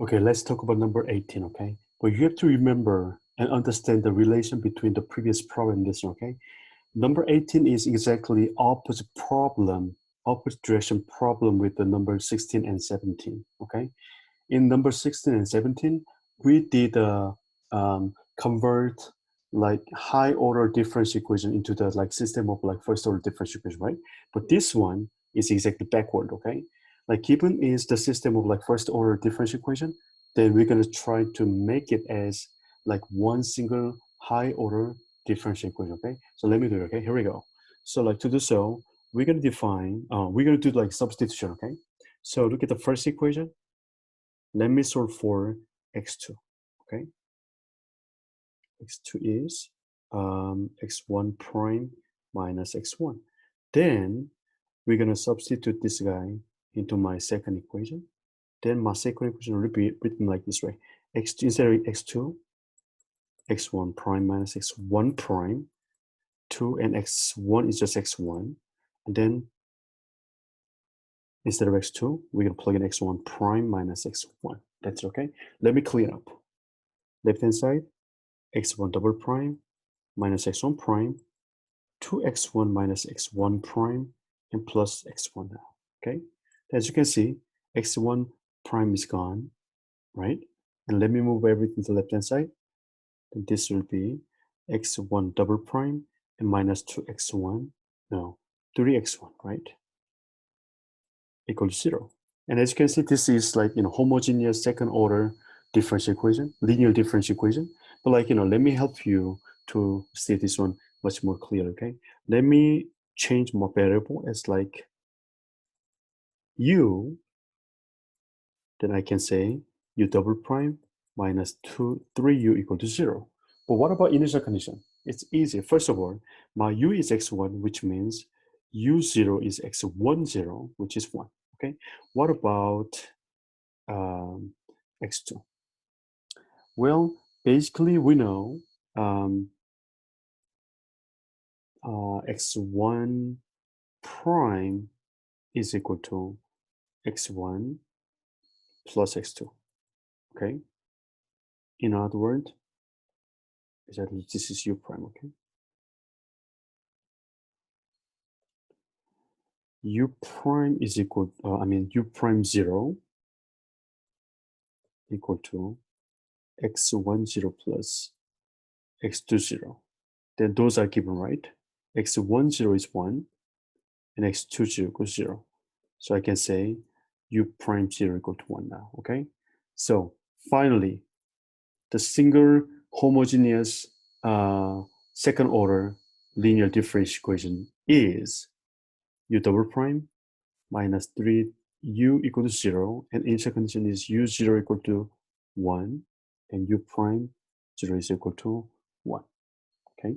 Okay, let's talk about number 18, okay? But you have to remember and understand the relation between the previous problem and this one, okay? Number 18 is exactly opposite problem, opposite direction problem with the number 16 and 17, okay? In number 16 and 17, we did convert like high order differential equation into the like system of like first order differential equation, right? But this one is exactly backward, okay? Like given is the system of like first order differential equation, then we're gonna try to make it as like one single high order differential equation, okay? So let me do it, okay? Here we go. So like to do so, we're gonna we're gonna do like substitution, okay? So look at the first equation. Let me solve for x2, okay? x2 is x1 prime minus x1. Then we're gonna substitute this guy into my second equation. Then my second equation will be written like this way. X2, instead of x2, x1 prime minus x1 prime, 2 and x1 is just x1. And then instead of x2, we're gonna plug in x1 prime minus x1. That's okay. Let me clean up. Left hand side, x1 double prime minus x1 prime, 2x1 minus x1 prime, and plus x1 now, okay? As you can see, x1 prime is gone, right? And let me move everything to the left-hand side. Then this will be x1 double prime and minus 2x1, no, 3x1, right? Equals 0. And as you can see, this is like, homogeneous second order differential equation, linear differential equation. But like, let me help you to see this one much more clear, okay? Let me change my variable as like u, then I can say u double prime minus 3u equal to 0. But what about initial condition? It's easy. First of all, my u is x1, which means u0 is x10, which is 1, okay? What about x2? Well, basically we know x1 prime is equal to x1 plus x2, okay? In other words, this is u prime, okay? U prime is equal, u prime 0 equal to x10 plus x20. Then those are given, right? x10 is 1 and x20 equals 0. So I can say u prime 0 equal to 1 now, okay? So finally, the single homogeneous second order linear differential equation is u double prime minus 3u equal to 0, and initial condition is u0 equal to 1, and u prime 0 is equal to 1, okay?